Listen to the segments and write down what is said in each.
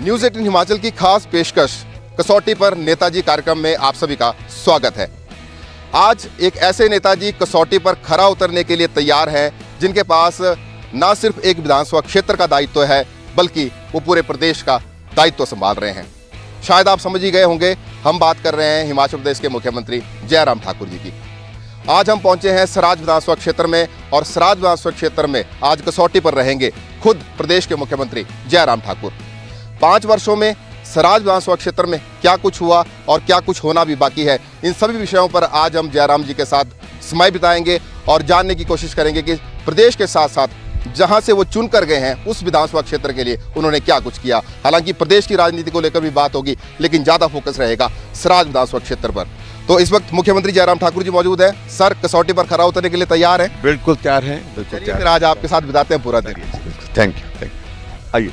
News 18 Himachal की खास पेशकश कसौटी पर नेताजी कार्यक्रम में आप सभी का स्वागत है। आज एक ऐसे नेताजी कसौटी पर खरा उतरने के लिए तैयार हैं जिनके पास न सिर्फ एक विधानसभा क्षेत्र का दायित्व है बल्कि वो पूरे प्रदेश का दायित्व संभाल रहे हैं। शायद आप समझ ही गए होंगे, हम बात कर रहे हैं हिमाचल प्रदेश के मुख्यमंत्री जयराम ठाकुर जी की। आज हम पहुंचे हैं सराज विधानसभा क्षेत्र में और सराज विधानसभा क्षेत्र में आज कसौटी पर रहेंगे खुद प्रदेश के मुख्यमंत्री जयराम ठाकुर। 5 वर्षों में सराज विधानसभा क्षेत्र में क्या कुछ हुआ और क्या कुछ होना भी बाकी है, इन सभी विषयों पर आज हम जयराम जी के साथ समय बिताएंगे और जानने की कोशिश करेंगे कि प्रदेश के साथ साथ जहां से वो चुन कर गए हैं उस विधानसभा क्षेत्र के लिए उन्होंने क्या कुछ किया। हालांकि प्रदेश की राजनीति को लेकर भी बात होगी, लेकिन ज़्यादा फोकस रहेगा सराज विधानसभा क्षेत्र पर। तो इस वक्त मुख्यमंत्री जयराम ठाकुर जी मौजूद हैं। सर, कसौटी पर खरा उतरने के लिए तैयार हैं? बिल्कुल तैयार हैं, बिल्कुल तैयार। फिर आज आपके साथ बिताते हैं पूरा दिन। Thank you. आइए।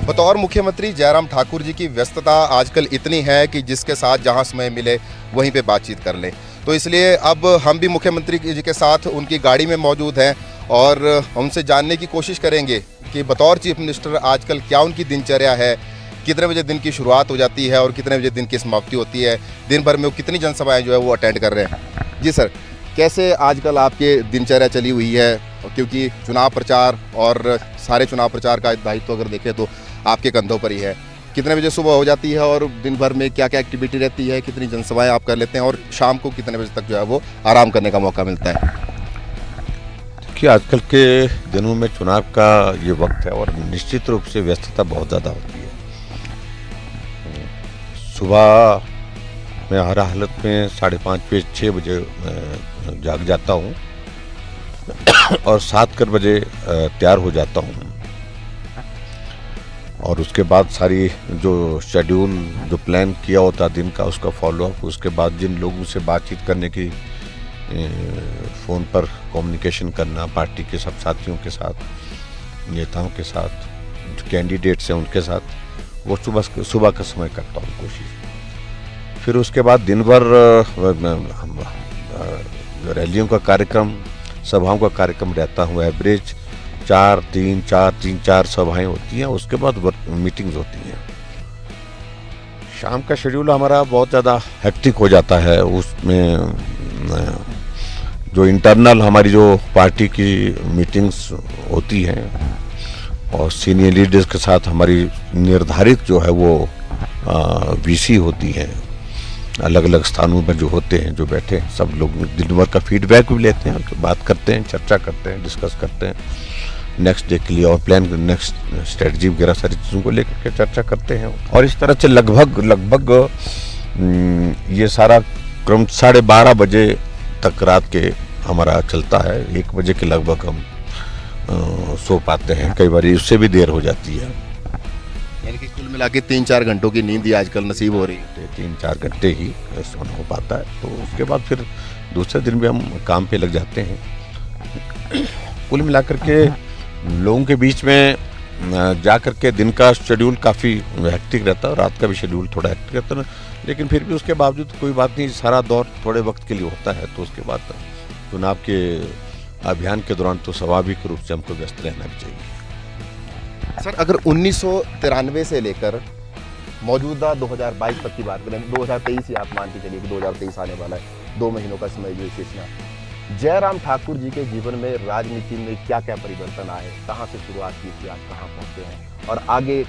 बतौर मुख्यमंत्री जयराम ठाकुर जी की व्यस्तता आजकल इतनी है कि जिसके साथ जहां समय मिले वहीं पे बातचीत कर लें। तो इसलिए अब हम भी मुख्यमंत्री जी के साथ उनकी गाड़ी में मौजूद हैं और उनसे जानने की कोशिश करेंगे कि बतौर चीफ मिनिस्टर आजकल क्या उनकी दिनचर्या है, कितने बजे दिन की शुरुआत हो जाती है और कितने बजे दिन की समाप्ति होती है, दिन भर में वो कितनी जनसभाएं जो है वो अटेंड कर रहे हैं। जी सर, कैसे आजकल आपके दिनचर्या चली हुई है, क्योंकि चुनाव प्रचार और सारे चुनाव प्रचार का दायित्व अगर देखें तो आपके कंधों पर ही है। कितने बजे सुबह हो जाती है और दिन भर में क्या क्या एक्टिविटी रहती है, कितनी जनसभाएं आप कर लेते हैं और शाम को कितने बजे तक जो है वो आराम करने का मौका मिलता है? देखिए, आजकल के दिनों में चुनाव का ये वक्त है और निश्चित रूप से व्यस्तता बहुत ज़्यादा होती है। सुबह मैं हर हालत में 5:30 6 बजे जाग जाता हूँ और 7 बजे तैयार हो जाता हूँ और उसके बाद सारी जो शेड्यूल जो प्लान किया होता दिन का उसका फॉलोअप, उसके बाद जिन लोगों से बातचीत करने की, फ़ोन पर कम्युनिकेशन करना, पार्टी के सब साथियों के साथ, नेताओं के साथ, जो कैंडिडेट्स हैं उनके साथ, वो सुबह का समय करता हूँ कोशिश। फिर उसके बाद दिन भर रैलियों का कार्यक्रम, सभाओं का कार्यक्रम रहता हूँ। एवरेज 4 सभाएं होती हैं, उसके बाद मीटिंग्स होती हैं। शाम का शेड्यूल हमारा बहुत ज़्यादा हेक्टिक हो जाता है। उसमें जो इंटरनल हमारी जो पार्टी की मीटिंग्स होती हैं और सीनियर लीडर्स के साथ हमारी निर्धारित जो है वो वीसी होती हैं, अलग अलग स्थानों पर जो होते हैं, जो बैठे हैं, सब लोग दिन भर का फीडबैक भी लेते हैं, तो बात करते हैं, चर्चा करते हैं, डिस्कस करते हैं नेक्स्ट डे के लिए और प्लान नेक्स्ट स्ट्रेटजी वगैरह सारी चीज़ों को लेकर के चर्चा करते हैं। और इस तरह से लगभग ये सारा क्रम 12:30 बजे तक रात के हमारा चलता है। 1 बजे के लगभग हम सो पाते हैं, कई बार उससे भी देर हो जाती है। यानी कि कुल मिला के 3-4 घंटों की नींद ही आजकल नसीब हो रही है। 3-4 घंटे ही सोना हो पाता है, तो उसके बाद फिर दूसरे दिन भी हम काम पे लग जाते हैं। कुल मिलाकर के लोगों के बीच में जा कर के दिन का शेड्यूल काफ़ी हेक्टिक रहता है और रात का भी शेड्यूल थोड़ा हेक्टिक रहता है, लेकिन फिर भी उसके बावजूद कोई बात नहीं, सारा दौर थोड़े वक्त के लिए होता है। तो उसके बाद चुनाव के अभियान के दौरान तो स्वाभाविक रूप से हमको व्यस्त रहना भी चाहिए। सर, अगर 1993 से लेकर मौजूदा 2022 तक की बात करें, 2023 ही आप मान के चलिए कि 2023 आने वाला है, 2 महीनों का समय जो शेष है, जयराम ठाकुर जी के जीवन में राजनीति में क्या क्या परिवर्तन आए, कहाँ से शुरुआत की थी, आज कहाँ पहुँचे हैं और आगे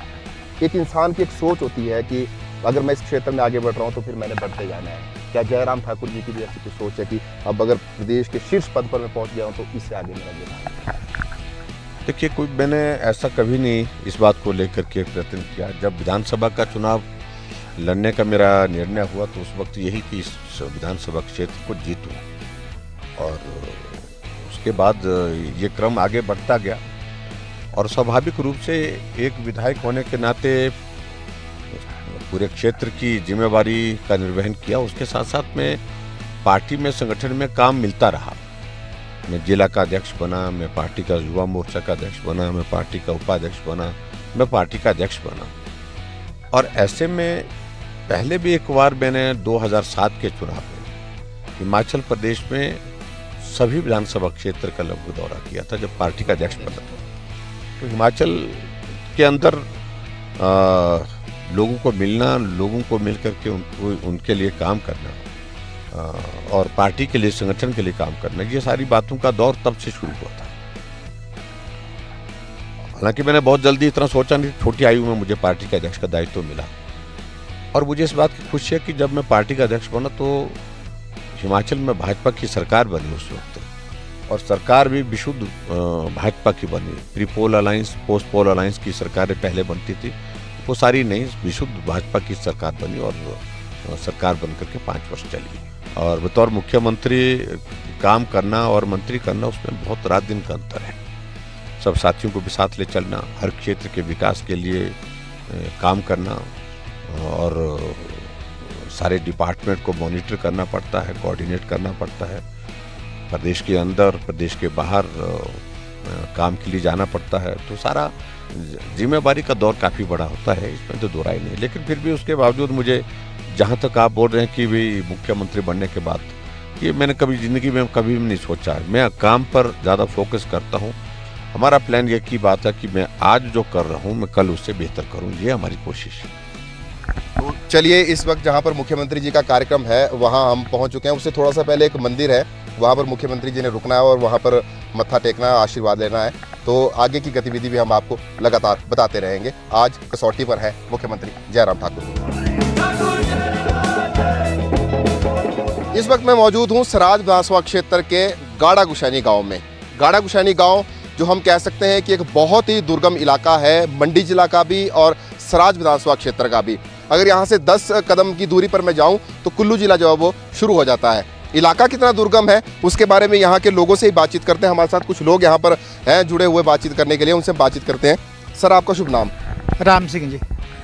एक इंसान की एक सोच होती है कि अगर मैं इस क्षेत्र में आगे बढ़ रहा हूँ तो फिर मैंने बढ़ते जाना है। क्या जयराम ठाकुर जी की भी ऐसी कुछ सोच है कि अब अगर प्रदेश के शीर्ष पद पर मैं पहुँच गया हूँ तो इससे आगे मेरा जीवन? देखिए, मैंने ऐसा कभी नहीं इस बात को लेकर के प्रयत्न किया। जब विधानसभा का चुनाव लड़ने का मेरा निर्णय हुआ तो उस वक्त यही कि इस विधानसभा क्षेत्र को जीतूं और उसके बाद ये क्रम आगे बढ़ता गया और स्वाभाविक रूप से एक विधायक होने के नाते पूरे क्षेत्र की जिम्मेवारी का निर्वहन किया। उसके साथ साथ में पार्टी में, संगठन में काम मिलता रहा। मैं जिला का अध्यक्ष बना, मैं पार्टी का युवा मोर्चा का अध्यक्ष बना, मैं पार्टी का उपाध्यक्ष बना, मैं पार्टी का अध्यक्ष बना। और ऐसे में पहले भी एक बार मैंने 2007 के चुनाव में हिमाचल प्रदेश में सभी विधानसभा क्षेत्र का लगभग दौरा किया था जब पार्टी का अध्यक्ष बना था। तो हिमाचल के अंदर लोगों को मिलना, लोगों को मिल करके उनके लिए काम करना और पार्टी के लिए, संगठन के लिए काम करना, ये सारी बातों का दौर तब से शुरू हुआ था। हालांकि मैंने बहुत जल्दी इतना सोचा नहीं, छोटी आयु में मुझे पार्टी के अध्यक्ष का दायित्व मिला और मुझे इस बात की खुशी है कि जब मैं पार्टी का अध्यक्ष बना तो हिमाचल में भाजपा की सरकार बनी उस वक्त, और सरकार भी विशुद्ध भाजपा की बनी। Pre poll alliance, post poll alliance की सरकारें पहले बनती थी, वो सारी नहीं, विशुद्ध भाजपा की सरकार बनी और सरकार बन करके 5 वर्ष चली। और बतौर मुख्यमंत्री काम करना और मंत्री करना, उसमें बहुत रात दिन का अंतर है। सब साथियों को भी साथ ले चलना, हर क्षेत्र के विकास के लिए काम करना और सारे डिपार्टमेंट को मॉनिटर करना पड़ता है, कोऑर्डिनेट करना पड़ता है। प्रदेश के अंदर, प्रदेश के बाहर काम के लिए जाना पड़ता है, तो सारा जिम्मेवारी का दौर काफ़ी बड़ा होता है, इसमें तो दो राय नहीं। लेकिन फिर भी उसके बावजूद मुझे, जहाँ तक आप बोल रहे हैं कि भाई मुख्यमंत्री बनने के बाद, ये मैंने कभी ज़िंदगी में कभी भी नहीं सोचा है। मैं काम पर ज़्यादा फोकस करता हूँ। हमारा प्लान ये की बात है कि मैं आज जो कर रहा हूँ मैं कल उससे बेहतर करूँ, ये हमारी कोशिश है। तो चलिए, इस वक्त जहाँ पर मुख्यमंत्री जी का कार्यक्रम है वहाँ हम पहुँच चुके हैं। उससे थोड़ा सा पहले एक मंदिर है, वहाँ पर मुख्यमंत्री जी ने रुकना है और वहाँ पर मत्था टेकना है, आशीर्वाद लेना है। तो आगे की गतिविधि भी हम आपको लगातार बताते रहेंगे। आज कसौटी पर है मुख्यमंत्री जयराम ठाकुर। इस वक्त मैं मौजूद हूँ सराज विधानसभा क्षेत्र के गाड़ा गुशैनी गाँव में। गाड़ा गुशैनी गाँव जो हम कह सकते हैं कि एक बहुत ही दुर्गम इलाका है, मंडी जिला का भी और सराज विधानसभा क्षेत्र का भी। अगर यहाँ से 10 कदम की दूरी पर मैं जाऊँ तो कुल्लू जिला जो है वो शुरू हो जाता है। इलाका कितना दुर्गम है उसके बारे में यहाँ के लोगों से ही बातचीत करते हैं। हमारे साथ कुछ लोग यहाँ पर हैं जुड़े हुए बातचीत करने के लिए, उनसे बातचीत करते हैं। सर, आपका शुभ नाम? राम सिंह जी।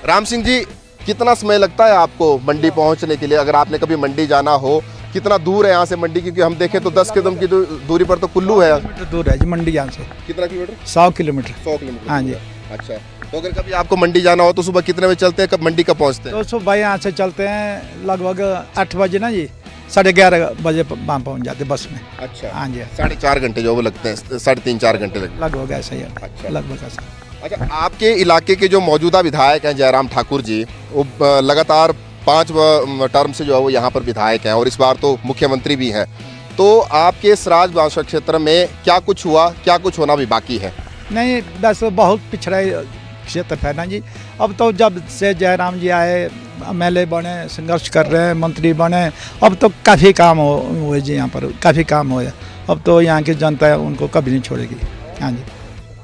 राम सिंह जी, कितना समय लगता है आपको मंडी पहुँचने के लिए? अगर आपने कभी मंडी जाना हो, कितना दूर है यहाँ से मंडी? क्योंकि हम देखें तो 10 कदम की दूरी पर तो कुल्लू है। किलोमीटर दूर है जी मंडी यहाँ से। कितना किलोमीटर? 100 किलोमीटर। 100 किलोमीटर। हाँ जी। अच्छा, तो अगर कभी आपको मंडी जाना हो तो सुबह कितने बजे चलते हैं, कब मंडी कब पहुँचते हैं? तो सुबह यहाँ से चलते हैं लगभग 8 बजे ना जी, 11:30 बजे वहाँ पहुँच जाते बस में। अच्छा। हाँ जी। 4.5 घंटे जो वो लगते हैं, 3.5-4 घंटे लगते हैं लगभग ऐसा ही है। अच्छा। लगभग ऐसा। अच्छा, आपके इलाके के जो मौजूदा विधायक हैं जयराम ठाकुर जी, वो लगातार 5 टर्म से जो है वो यहाँ पर विधायक हैं और इस बार तो मुख्यमंत्री भी हैं। तो आपके सराज विधानसभा क्षेत्र में क्या कुछ हुआ, क्या कुछ होना भी बाकी है? नहीं, बस बहुत पिछड़ा क्षेत्र है ना जी। अब तो जब से जयराम जी आए, MLA बने, संघर्ष कर रहे हैं, मंत्री बने, अब तो काफ़ी काम हुए जी, यहाँ पर काफ़ी काम हुए। अब तो यहाँ की जनता उनको कभी नहीं छोड़ेगी। हाँ जी,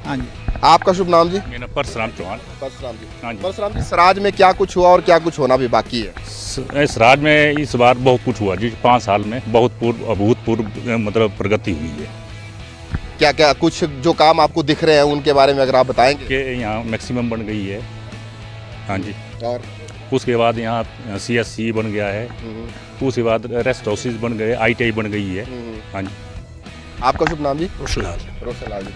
हाँ जी। आपका शुभ नाम जी? मेरा परशुराम चौहान। परशुराम जी। हाँ जी। परशुराम जी, सराज में क्या कुछ हुआ और क्या कुछ होना भी बाकी है? सराज में इस बार बहुत कुछ हुआ जी। 5 साल में बहुत अभूतपूर्व मतलब प्रगति हुई है। क्या क्या कुछ जो काम आपको दिख रहे हैं उनके बारे में अगर आप बताएंगे? कि यहाँ मैक्सिमम बन गई है। हाँ जी। और उसके बाद यहाँ CSC बन गया है। उसके बाद रेस्ट हाउसेज बन गए, ITI बन गई है। हाँ जी। आपका शुभ नाम जी? रोशनलाल। रोशनलाल जी।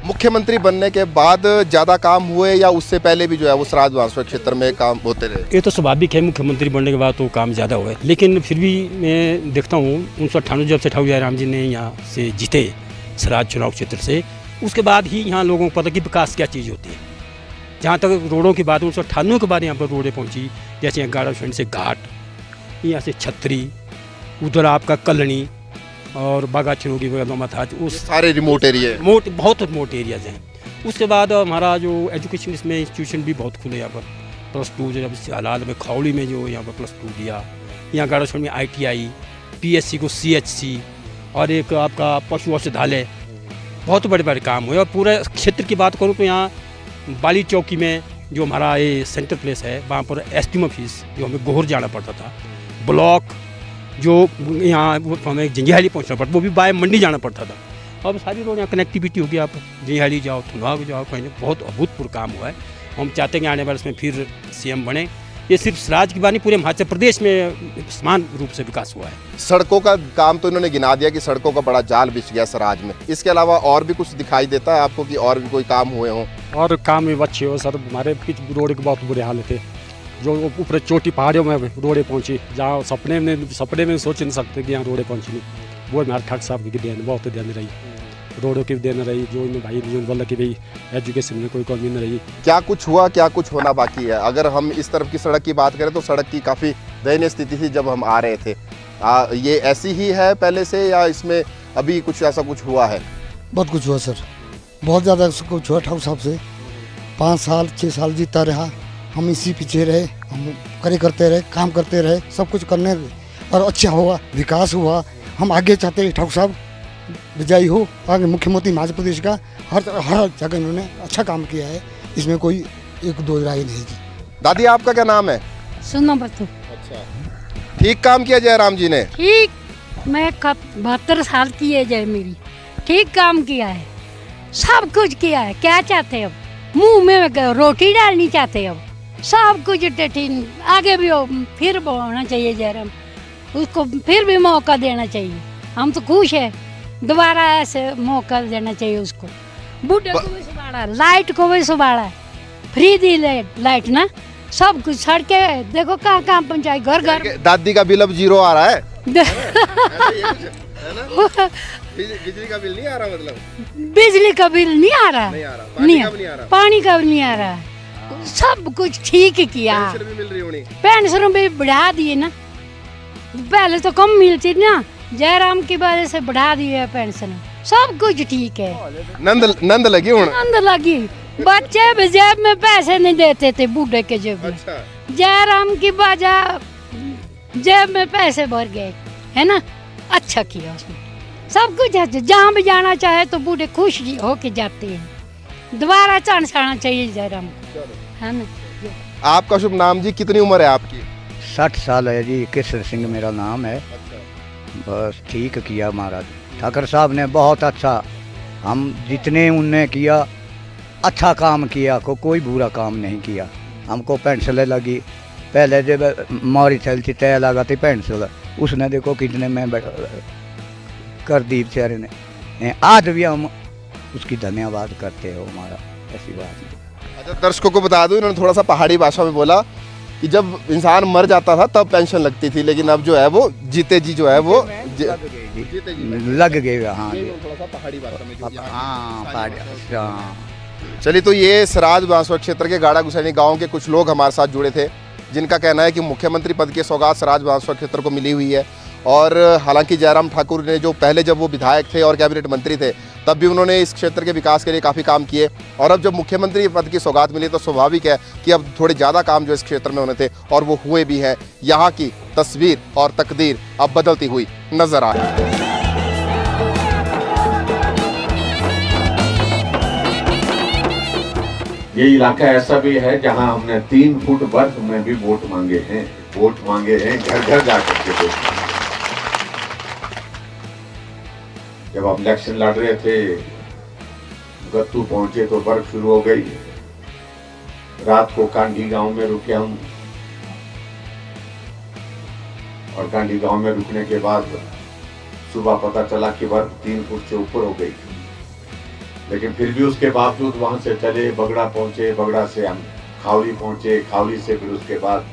मुख्यमंत्री बनने के बाद ज़्यादा काम हुए या उससे पहले भी जो है वो सराज विधानसभा क्षेत्र में काम होते रहे? ये तो स्वाभाविक है, मुख्यमंत्री बनने के बाद तो काम ज़्यादा हुआ है, लेकिन फिर भी मैं देखता हूँ 1998 जब से ठाकुर जयराम जी ने यहाँ से जीते सराज चुनाव क्षेत्र से, उसके बाद ही यहाँ लोगों को पता कि विकास क्या चीज़ होती है। जहाँ तक रोडों की बात, 1998 के बाद यहाँ पर रोडें पहुँची, जैसे यहाँ गाड़ा गुशैनी से घाट, यहाँ से छतरी, उधर आपका कलनी और बागा छिरोगी वगैरह था, उस सारे रिमोट एरिया, बहुत रिमोट एरियाज हैं। उसके बाद हमारा जो एजुकेशन इसमें इंस्टीट्यूशन भी बहुत खुले यहाँ पर। +2 जो जब हालात में खौली में जो यहाँ पर +2 दिया, यहाँ गाड़ा गुशैनी में ITI, PSC को CHC और एक आपका पशु औषधालय, बहुत बड़े बड़े काम हुए। और पूरे क्षेत्र की बात करूँ तो यहाँ बाली चौकी में जो हमारा ये सेंटर प्लेस है, वहाँ पर एसटीएम ऑफिस जो हमें गोहर जाना पड़ता था, ब्लॉक जो यहाँ हमें जंजैहली पहुँचना पड़ता, वो भी बाय मंडी जाना पड़ता था। अब सारी रोड यहाँ कनेक्टिविटी हो गई, आप जंजैहली जाओ, थुनवा जाओ, कहीं बहुत अभूतपूर्व काम हुआ है। हम चाहते हैं कि आने वाले इसमें फिर CM बने। ये सिर्फ सराज की बात नहीं, पूरे हिमाचल प्रदेश में समान रूप से विकास हुआ है। सड़कों का काम तो इन्होंने गिना दिया कि सड़कों का बड़ा जाल बिछ गया सराज में। इसके अलावा और भी कुछ दिखाई देता है आपको कि और भी कोई काम हुए हों? और काम भी अच्छे हो सर। हमारे पिच रोड के बहुत बुरे हाल थे, जो ऊपर चोटी पहाड़ियों में रोडें पहुंची, जहाँ सपने में सोच नहीं सकते कि यहाँ रोडें पहुंची। वो हमारे ठाकुर साहब की देन बहुत देन रही, रोडों की देन रही, जो इन्हें भाई जो बोला कि भाई एजुकेशन में कोई कमी नहीं रही। क्या कुछ हुआ, क्या कुछ होना बाकी है? अगर हम इस तरफ की सड़क की बात करें तो सड़क की काफ़ी दयनीय स्थिति थी जब हम आ रहे थे। ये ऐसी ही है पहले से या इसमें अभी कुछ ऐसा कुछ हुआ है? बहुत कुछ हुआ सर, बहुत ज़्यादा कुछ हुआ ठाकुर साहब से। 5 साल 6 साल जीता रहा, हम इसी पीछे रहे, हम करते रहे, काम करते रहे, सब कुछ करने और अच्छा हुआ, विकास हुआ। हम आगे चाहते हैं ठाकुर साहब विजयी हो, आगे मुख्यमंत्री मध्य प्रदेश का हर जगह इन्होंने अच्छा काम किया है, इसमें कोई एक दो राय नहीं जी। दादी आपका क्या नाम है? सुनो बच्चों, अच्छा, ठीक काम किया जयराम जी ने? ठीक, मैं 72 साल की एज है मेरी, ठीक काम किया है, सब कुछ किया है। क्या चाहते अब? मुंह में रोटी डालनी चाहते अब? सब कुछ ठीक, आगे भी हो, फिर होना चाहिए जयराम, उसको फिर भी मौका देना चाहिए। हम तो खुश है, दोबारा ऐसे मौका देना चाहिए उसको। बूढ़े को भी संभाला, लाइट को भी संभाला, फ्री दी लाइट ना, सब कुछ। सड़कें देखो कहाँ कहाँ पहुँचाई, घर घर। दादी का बिल अब 0 आ रहा है? बिजली का बिल नहीं आ रहा? मतलब बिजली का बिल नहीं आ रहा, नहीं आ रहा, पानी का भी नहीं आ रहा, सब कुछ ठीक किया। पेंशन भी मिल रही होनी? पेंशन भी बढ़ा दिए ना, पहले तो कम मिलती ना, जयराम की वजह से बढ़ा दी है पेंशन, सब कुछ ठीक है। नंद लगी हूँ? नंद लगी, बच्चे भी जेब में पैसे नहीं देते थे, बूढ़े के जेब में। अच्छा, जयराम की वजह जेब में पैसे भर गए, है ना, अच्छा किया उसने, सब कुछ है। जहाँ भी जाना चाहे तो बूढ़े खुश होके जाते हैं। दोबारा चांस आना चाहिए जयराम को, है ना। आपका शुभ नाम जी, कितनी उम्र है आपकी? 60 साल है जी, किशन सिंह मेरा नाम है। बस ठीक किया महाराज, ठाकर साहब ने बहुत अच्छा, हम जितने उनने किया अच्छा काम किया, कोई बुरा काम नहीं किया। हमको पेंशन लगी, पहले जब मारी चलती तय लगा थी पेंशन, उसने देखो कितने में कर दी बेचारे ने, आज भी हम उसकी धन्यवाद करते हो हमारा, ऐसी बात नहीं। अच्छा, दर्शकों को बता दूं, इन्होंने थोड़ा सा पहाड़ी भाषा में बोला कि जब इंसान मर जाता था तब पेंशन लगती थी, लेकिन अब जो है वो जीते जी जो है वो लग गए। हाँ थोड़ा सा पहाड़ी भाषा में हाँ। चलिए, तो ये सराज बांसवाड़ा क्षेत्र के गाड़ा गुसैनी गांव के कुछ लोग हमारे साथ जुड़े थे, जिनका कहना है कि मुख्यमंत्री पद की सौगात सराज बांसवाड़ा क्षेत्र को मिली हुई है। और हालांकि जयराम ठाकुर ने जो पहले जब वो विधायक थे और कैबिनेट मंत्री थे तब भी उन्होंने इस क्षेत्र के विकास के लिए काफ़ी काम किए, और अब जब मुख्यमंत्री पद की सौगात मिली तो स्वाभाविक है कि अब थोड़े ज़्यादा काम जो इस क्षेत्र में होने थे और वो हुए भी हैं। यहाँ की तस्वीर और तकदीर अब बदलती हुई नजर आ रही है। ये इलाका ऐसा भी है जहां हमने 3 फुट बर्फ में भी वोट मांगे हैं, घर घर जाकर के वोट मांगे। जब हम इलेक्शन लड़ रहे थे, गत्तू पहुंचे तो बर्फ शुरू हो गई। रात को कांडी गांव में रुके हम, और कांडी गांव में रुकने के बाद सुबह पता चला कि बर्फ 3 फुट से ऊपर हो गई। लेकिन फिर भी उसके बावजूद वहां से चले, बगड़ा पहुंचे, बगड़ा से हम खावली पहुंचे, खावली से फिर उसके बाद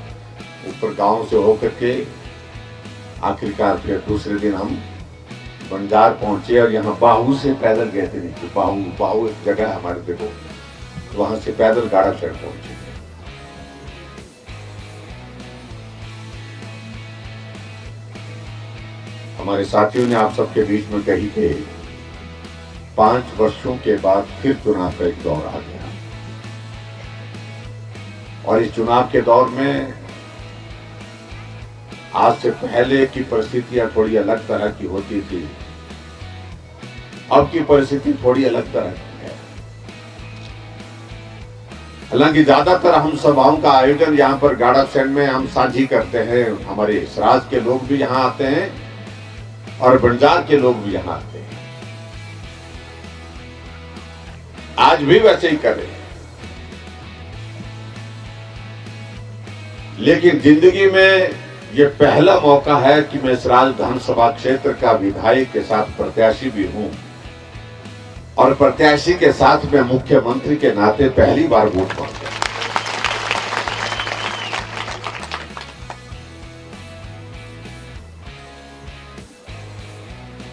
ऊपर गांव से होकर के आखिरकार फिर दूसरे दिन हम बंजार पहुंचे, और यहाँ बाहू से पैदल गए थे नीचे। बाहू एक जगह है हमारे देखो, वहां से पैदल गाड़ा चढ़ पहुंचे। हमारे साथियों ने आप सबके बीच में कही कि 5 वर्षों के बाद फिर चुनाव का एक दौर आ गया, और इस चुनाव के दौर में आज से पहले की परिस्थितियां थोड़ी अलग तरह की होती थी, अब की परिस्थिति थोड़ी अलग तरह की है। हालांकि ज्यादातर हम सभाओं का आयोजन यहाँ पर गाड़ासैंण में हम साझी करते हैं, हमारे सराज के लोग भी यहाँ आते हैं और बंजार के लोग भी यहाँ आते हैं। आज भी वैसे ही कर रहे हैं, लेकिन जिंदगी में ये पहला मौका है कि मैं सराज विधानसभा क्षेत्र का विधायक के साथ प्रत्याशी भी हूं, और प्रत्याशी के साथ में मुख्यमंत्री के नाते पहली बार वोट मांगा।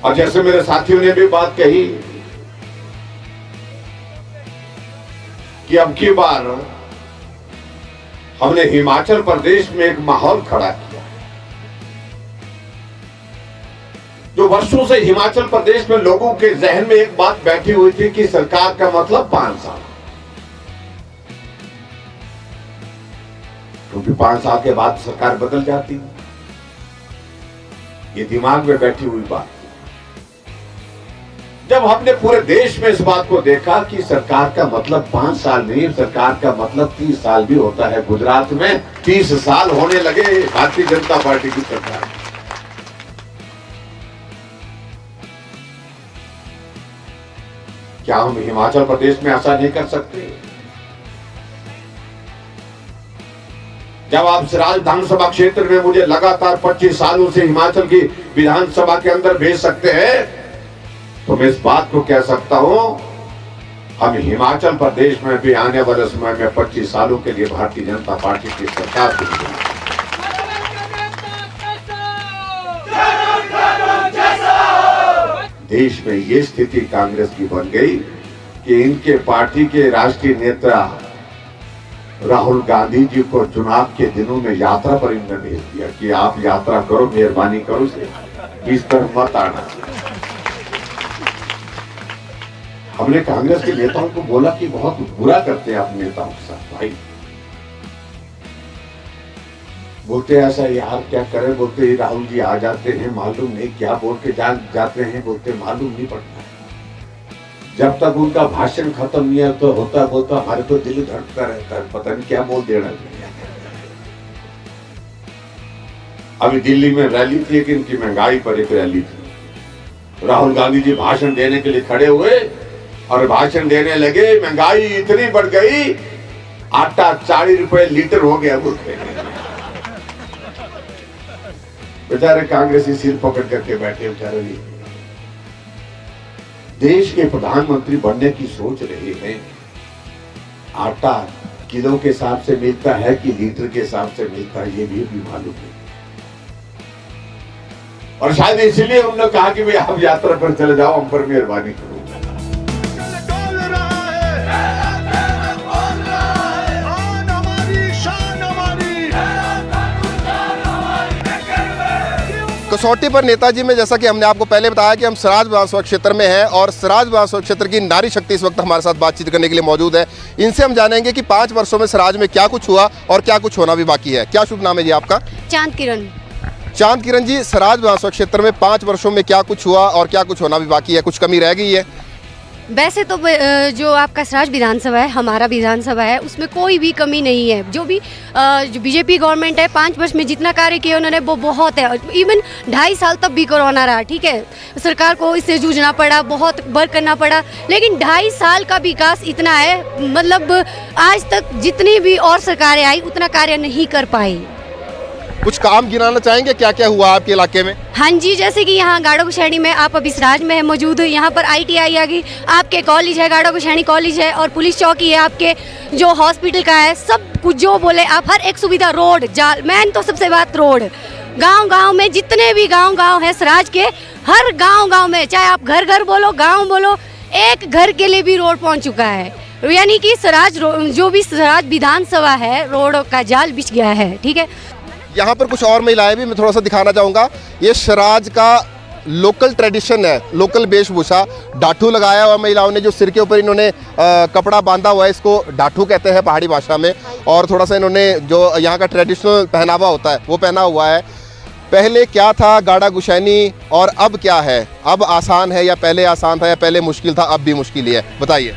और जैसे मेरे साथियों ने भी बात कही कि अब की बार हमने हिमाचल प्रदेश में एक माहौल खड़ा किया, जो वर्षों से हिमाचल प्रदेश में लोगों के जहन में एक बात बैठी हुई थी कि सरकार का मतलब 5 साल, क्योंकि 5 साल के बाद सरकार बदल जाती है। ये दिमाग में बैठी हुई बात। जब हमने पूरे देश में इस बात को देखा कि सरकार का मतलब 5 साल नहीं, सरकार का मतलब 30 साल भी होता है। गुजरात में 30 साल होने लगे भारतीय जनता पार्टी की सरकार। क्या हम हिमाचल प्रदेश में ऐसा नहीं कर सकते? जब आप सिराज विधानसभा क्षेत्र में मुझे लगातार 25 सालों से हिमाचल की विधानसभा के अंदर भेज सकते हैं, तो मैं इस बात को कह सकता हूं, हम हिमाचल प्रदेश में भी आने वाले समय में 25 सालों के लिए भारतीय जनता पार्टी की सरकार बनेगी। देश में ये स्थिति कांग्रेस की बन गई कि इनके पार्टी के राष्ट्रीय नेता राहुल गांधी जी को चुनाव के दिनों में यात्रा पर इन्होंने भेज दिया कि आप यात्रा करो, मेहरबानी करो, इस तरह मत आना। हमने कांग्रेस के नेताओं को बोला कि बहुत बुरा करते हैं आप नेताओं के साथ भाई। बोलते ऐसा यार क्या करें, बोलते राहुल जी आ जाते हैं, मालूम नहीं क्या बोल के जाते हैं, बोलते मालूम नहीं पड़ता। जब तक उनका भाषण खत्म नहीं है तो होता बोलता हमारे तो दिल धड़कता रहता है, पता नहीं क्या बोल देना। अभी दिल्ली में रैली थी कि इनकी महंगाई पर एक रैली थी। राहुल गांधी जी भाषण देने के लिए खड़े हुए और भाषण देने लगे, महंगाई इतनी बढ़ गई, आटा 40 रुपए लीटर हो गया। बेचारे कांग्रेसी सिर पकड़ करके बैठे बेचारे। देश के प्रधानमंत्री बनने की सोच रहे हैं, आटा किलो के हिसाब से मिलता है कि लीटर के हिसाब से मिलता है, ये भी मालूम नहीं। और शायद इसीलिए उन्होंने कहा कि भाई आप यात्रा पर चले जाओ, हम पर मेहरबानी करो। कसौटी पर नेताजी में जैसा कि हमने आपको पहले बताया कि हम सिराज विधानसभा क्षेत्र में हैं और सिराज विधानसभा क्षेत्र की नारी शक्ति इस वक्त हमारे साथ बातचीत करने के लिए मौजूद है। इनसे हम जानेंगे कि 5 वर्षों में सिराज में क्या कुछ हुआ और क्या कुछ होना भी बाकी है। क्या शुभ नाम है जी आपका? चांद किरण। चांद किरण जी, सिराज विधानसभा क्षेत्र में 5 वर्षों में क्या कुछ हुआ और क्या कुछ होना भी बाकी है? कुछ कमी रह गई है? वैसे तो जो आपका सिराज विधानसभा है, हमारा विधानसभा है, उसमें कोई भी कमी नहीं है। जो भी जो बीजेपी गवर्नमेंट है 5 वर्ष में जितना कार्य किया उन्होंने वो बहुत है। इवन 2.5 साल तब भी कोरोना रहा, ठीक है, सरकार को इससे जूझना पड़ा, बहुत वर्क करना पड़ा, लेकिन 2.5 साल का विकास इतना है, मतलब आज तक जितनी भी और सरकारें आई उतना कार्य नहीं कर पाई। कुछ काम गिनाना चाहेंगे क्या क्या हुआ आपके इलाके में? हाँ जी, जैसे कि यहाँ गाड़ो गुशैनी में आप अभी सिराज में है मौजूद, यहाँ पर ITI आ गई, आपके कॉलेज है, गाड़ो गुशैनी कॉलेज है, और पुलिस चौकी है, आपके जो हॉस्पिटल का है, सब कुछ जो बोले आप, हर एक सुविधा, रोड, जाल, मैन तो सबसे बात रोड, गांव-गांव में जितने भी गांव है सिराज के, हर गांव में, चाहे आप घर बोलो, गाँव बोलो, एक घर के लिए भी रोड पहुँच चुका है। यानी कि सिराज जो भी सिराज विधानसभा है, रोड का जाल बिछ गया है, ठीक है। यहाँ पर कुछ और महिलाएं भी मैं थोड़ा सा दिखाना चाहूँगा। ये सिराज का लोकल ट्रेडिशन है, लोकल वेशभूषा, डाठू लगाया हुआ महिलाओं ने, जो सिर के ऊपर इन्होंने कपड़ा बांधा हुआ है, इसको डाठू कहते हैं पहाड़ी भाषा में, और थोड़ा सा इन्होंने जो यहाँ का ट्रेडिशनल पहनावा होता है वो पहना हुआ है। पहले क्या था गाड़ा गुशैनी और अब क्या है? अब आसान है या पहले आसान था या पहले मुश्किल था, अब भी मुश्किल ही है? बताइए।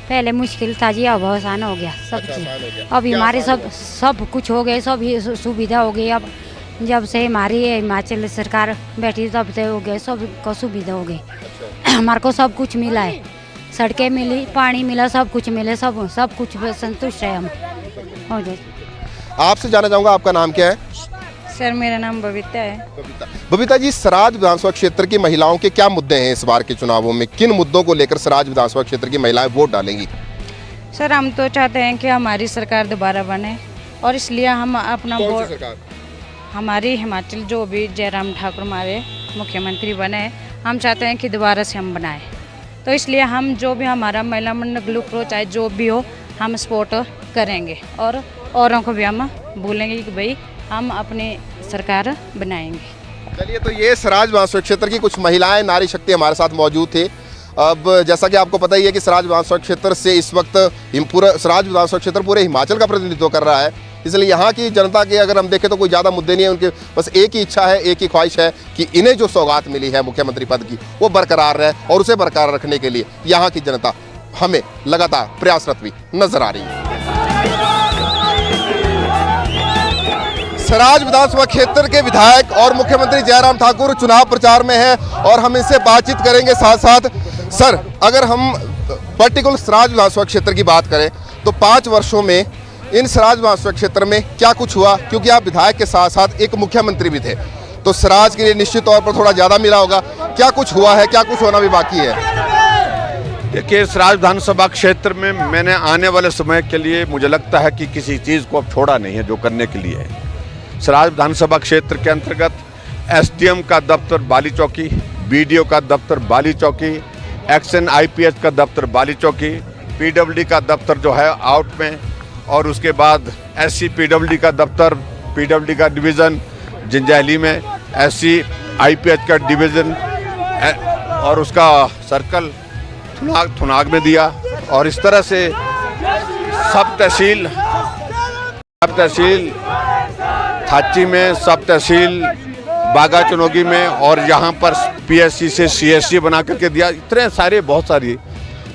पहले मुश्किल था जी, अब आसान हो गया सब चीज़। अब हमारे सब कुछ हो गए, सब सुविधा हो गई। अब जब से हमारी हिमाचल सरकार बैठी तब से हो गए, सब को सुविधा हो गई। हमारे को सब कुछ मिला है, सड़कें मिली, पानी मिला, सब कुछ मिले, सब कुछ संतुष्ट है हम। हो जाए। आपसे जानना चाहूँगा, आपका नाम क्या है? सर मेरा नाम बबीता है। बबीता जी, सिराज विधानसभा क्षेत्र की महिलाओं के क्या मुद्दे हैं इस बार के चुनावों में? किन मुद्दों को लेकर सिराज विधानसभा क्षेत्र की महिलाएं वोट डालेंगी? सर हम तो चाहते हैं कि हमारी सरकार दोबारा बने, और इसलिए हम अपना वोट, हमारी हिमाचल जो भी जयराम ठाकुर हमारे मुख्यमंत्री बने, हम चाहते हैं कि दोबारा से हम बनाएं। तो इसलिए हम जो भी हमारा महिला मंडल ग्रुप हो चाहे जो भी हो, हम सपोर्ट करेंगे और औरों को भी हम बोलेंगे कि भाई हम अपनी सरकार बनाएंगे। चलिए, तो ये सराज विधानसभा क्षेत्र की कुछ महिलाएं नारी शक्ति हमारे साथ मौजूद थे। अब जैसा कि आपको पता ही है कि सराज विधानसभा क्षेत्र से इस वक्त पूरा सराज विधानसभा क्षेत्र पूरे हिमाचल का प्रतिनिधित्व कर रहा है, इसलिए यहाँ की जनता के अगर हम देखें तो कोई ज़्यादा मुद्दे नहीं है। उनके बस एक ही इच्छा है, एक ही ख्वाहिश है कि इन्हें जो सौगात मिली है मुख्यमंत्री पद की वो बरकरार रहे, और उसे बरकरार रखने के लिए यहाँ की जनता हमें लगातार प्रयासरत भी नजर आ रही है। सराज विधानसभा क्षेत्र के विधायक और मुख्यमंत्री जयराम ठाकुर चुनाव प्रचार में हैं और हम इनसे बातचीत करेंगे साथ साथ। सर, अगर हम पर्टिकुलर सराज विधानसभा क्षेत्र की बात करें तो 5 वर्षों में इन सराज विधानसभा क्षेत्र में क्या कुछ हुआ, क्योंकि आप विधायक के साथ साथ एक मुख्यमंत्री भी थे, तो सराज के लिए निश्चित तौर पर थोड़ा ज़्यादा मिला होगा। क्या कुछ हुआ है, क्या कुछ होना भी बाकी है? देखिए, सराज विधानसभा क्षेत्र में मैंने आने वाले समय के लिए मुझे लगता है कि किसी चीज़ को अब छोड़ा नहीं है जो करने के लिए है। सराज विधानसभा क्षेत्र के अंतर्गत एसडीएम का दफ्तर बाली चौकी, बीडीओ का दफ्तर बाली चौकी, एक्शन आईपीएस का दफ्तर बाली चौकी, पीडब्ल्यूडी का दफ्तर जो है आउट में, और उसके बाद एससी पीडब्ल्यूडी का दफ्तर, पीडब्ल्यूडी का डिवीज़न जंजैहली में, एससी आईपीएच का डिवीज़न और उसका सर्कल थुनाग में दिया, और इस तरह से सब तहसील थाची में, सब तहसील बागा चुनौगी में, और यहाँ पर पीएससी से सीएससी बना करके दिया। इतने सारे बहुत सारी,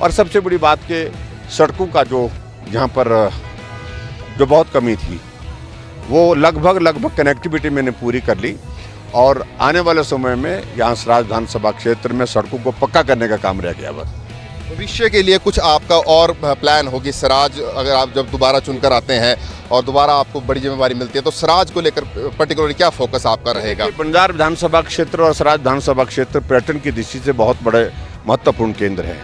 और सबसे बड़ी बात के सड़कों का जो यहाँ पर जो बहुत कमी थी वो लगभग कनेक्टिविटी मैंने पूरी कर ली, और आने वाले समय में यहाँ सराज विधानसभा क्षेत्र में सड़कों को पक्का करने का काम रह गया। बस भविष्य के लिए कुछ आपका और प्लान होगी सराज, अगर आप जब दोबारा चुनकर आते हैं और दोबारा आपको बड़ी जिम्मेवारी मिलती है तो सराज को लेकर पर्टिकुलरली क्या फोकस आपका रहेगा? बंजार विधानसभा क्षेत्र और सराज विधानसभा क्षेत्र पर्यटन की दृष्टि से बहुत बड़े महत्वपूर्ण केंद्र है,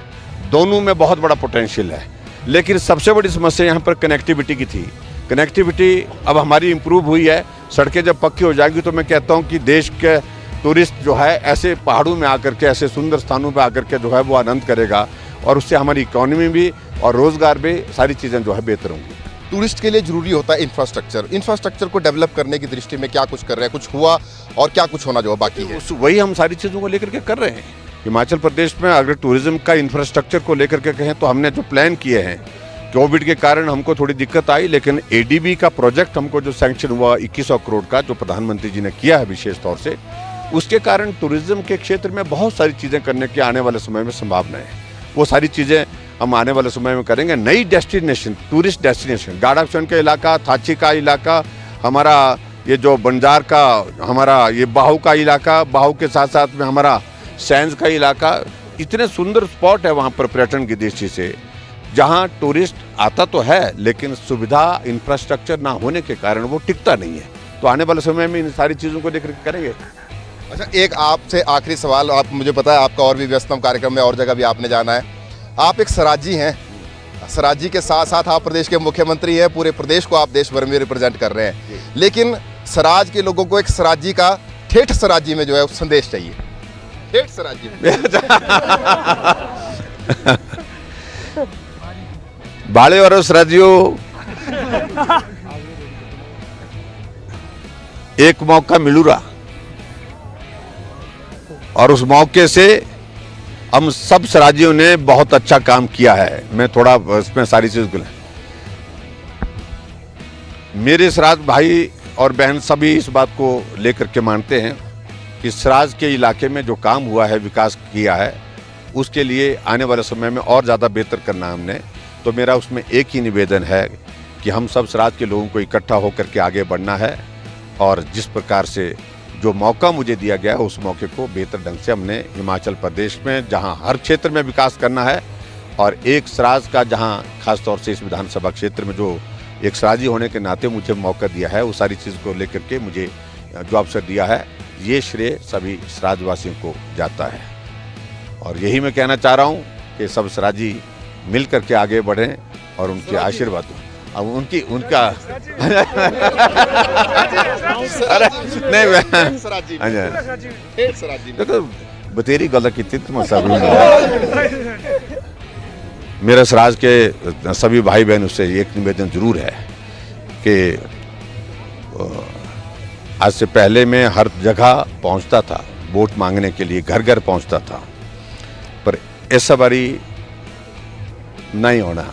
दोनों में बहुत बड़ा पोटेंशियल है, लेकिन सबसे बड़ी समस्या यहाँ पर कनेक्टिविटी की थी। कनेक्टिविटी अब हमारी इम्प्रूव हुई है, सड़कें जब पक्की हो जाएगी तो मैं कहता हूँ कि देश के टूरिस्ट जो है ऐसे पहाड़ों में आकर के, ऐसे सुंदर स्थानों पर आकर के जो है वो आनंद करेगा, और उससे हमारी इकोनॉमी भी और रोजगार भी सारी चीज़ें जो है बेहतर होंगी। टूरिस्ट के लिए जरूरी होता है इंफ्रास्ट्रक्चर को डेवलप करने की दृष्टि में क्या कुछ कर रहे हैं, कुछ हुआ और क्या कुछ होना जो बाकी है? वही हम सारी चीज़ों को लेकर के कर रहे हैं। हिमाचल प्रदेश में अगर टूरिज्म का इंफ्रास्ट्रक्चर को लेकर के कहें तो हमने जो प्लान किए हैं, कोविड के कारण हमको थोड़ी दिक्कत आई, लेकिन एडीबी का प्रोजेक्ट हमको जो सैंक्शन हुआ 2100 करोड़ का, जो प्रधानमंत्री जी ने किया है विशेष तौर से, उसके कारण टूरिज्म के क्षेत्र में बहुत सारी चीज़ें करने की आने वाले समय में संभावना है। वो सारी चीज़ें हम आने वाले समय में करेंगे। नई डेस्टिनेशन, टूरिस्ट डेस्टिनेशन, गाड़ाक्षण का इलाका, थाची का इलाका, हमारा ये जो बंजार का हमारा ये बाहू का इलाका, बाहू के साथ साथ में हमारा सैंज का इलाका, इतने सुंदर स्पॉट है वहाँ पर पर्यटन की दृष्टि से, जहाँ टूरिस्ट आता तो है लेकिन सुविधा इंफ्रास्ट्रक्चर ना होने के कारण वो टिकता नहीं है। तो आने वाले समय में इन सारी चीज़ों को लेकर करेंगे। अच्छा, एक आपसे आखिरी सवाल, आप मुझे पता है आपका और भी व्यस्तम कार्यक्रम में और जगह भी आपने जाना है, आप एक सराजी हैं, सराजी के साथ साथ आप प्रदेश के मुख्यमंत्री हैं, पूरे प्रदेश को आप देश भर में रिप्रेजेंट कर रहे हैं, लेकिन सराज के लोगों को एक सराजी का ठेठ सराजी में जो है संदेश चाहिए, ठेठ सराजी में। बाड़े और सराजियों, एक मौका मिलूरा, और उस मौके से हम सब सराजियों ने बहुत अच्छा काम किया है। मैं थोड़ा इसमें सारी चीज़ मेरे सराज भाई और बहन सभी इस बात को लेकर के मानते हैं कि सराज के इलाके में जो काम हुआ है, विकास किया है, उसके लिए आने वाले समय में और ज़्यादा बेहतर करना हमने। तो मेरा उसमें एक ही निवेदन है कि हम सब सराज के लोगों को इकट्ठा होकर के आगे बढ़ना है, और जिस प्रकार से जो मौका मुझे दिया गया है उस मौके को बेहतर ढंग से हमने हिमाचल प्रदेश में, जहां हर क्षेत्र में विकास करना है, और एक सराज का जहां खास तौर से इस विधानसभा क्षेत्र में जो एक सराजी होने के नाते मुझे मौका दिया है, उस सारी चीज़ को लेकर के मुझे जो अवसर दिया है, ये श्रेय सभी सराजवासियों को जाता है। और यही मैं कहना चाह रहा हूँ कि सब सराजी मिल करके आगे बढ़ें और उनके आशीर्वाद, अब उनका अरे नहीं, देखो बतेरी गल की मेरे सराज के सभी भाई बहनों से एक निवेदन जरूर है कि आज से पहले मैं हर जगह पहुंचता था, वोट मांगने के लिए घर घर पहुंचता था, पर इस बारी नहीं होना।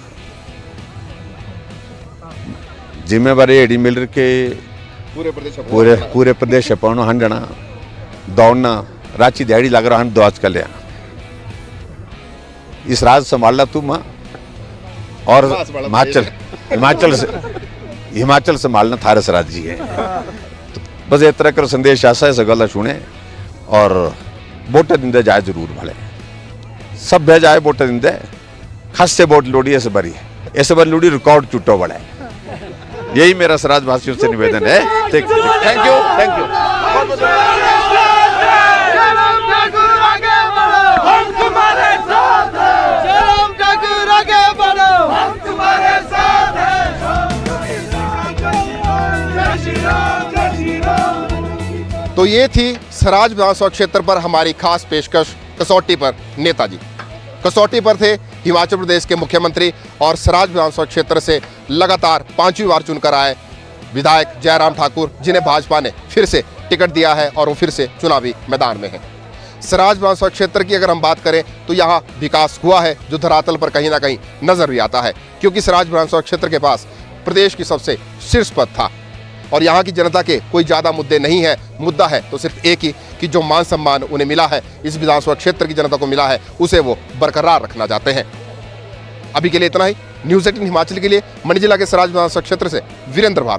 जिम्मेवारी एडी मिल के पूरे प्रदेश पाउन हंडना दौड़ना रांची दिहाड़ी लग रहा दो आज कल्या इस राज संभालना तू माँ और हिमाचल संभालना थारे सराज जी है। तो बस एक तरह का संदेश ऐसा है गला सुने और वोट दिंदे जाए जरूर भले सब भे जाए वोट दिंदे खास से वोट लोड़ी ऐसे बार लोड़ी रिकॉर्ड चुटो बड़ा है। यही मेरा सराज वासियों से निवेदन है। Thank you. तो ये थी सराज विधानसभा क्षेत्र पर हमारी खास पेशकश कसौटी पर नेताजी। कसौटी पर थे हिमाचल प्रदेश के मुख्यमंत्री और सराज विधानसभा क्षेत्र से लगातार 5वीं बार चुनकर आए विधायक जयराम ठाकुर, जिन्हें भाजपा ने फिर से टिकट दिया है और वो फिर से चुनावी मैदान में है। सराज विधानसभा क्षेत्र की अगर हम बात करें तो यहाँ विकास हुआ है जो धरातल पर कहीं ना कहीं नजर भी आता है, क्योंकि सराज विधानसभा क्षेत्र के पास प्रदेश की सबसे शीर्ष पद था और यहाँ की जनता के कोई ज़्यादा मुद्दे नहीं है। मुद्दा है तो सिर्फ एक ही कि जो मान सम्मान उन्हें मिला है, इस विधानसभा क्षेत्र की जनता को मिला है, उसे वो बरकरार रखना चाहते हैं। अभी के लिए इतना ही। न्यूज़ 18 हिमाचल के लिए मंडी जिला के सराज विधानसभा क्षेत्र से वीरेंद्र भारती।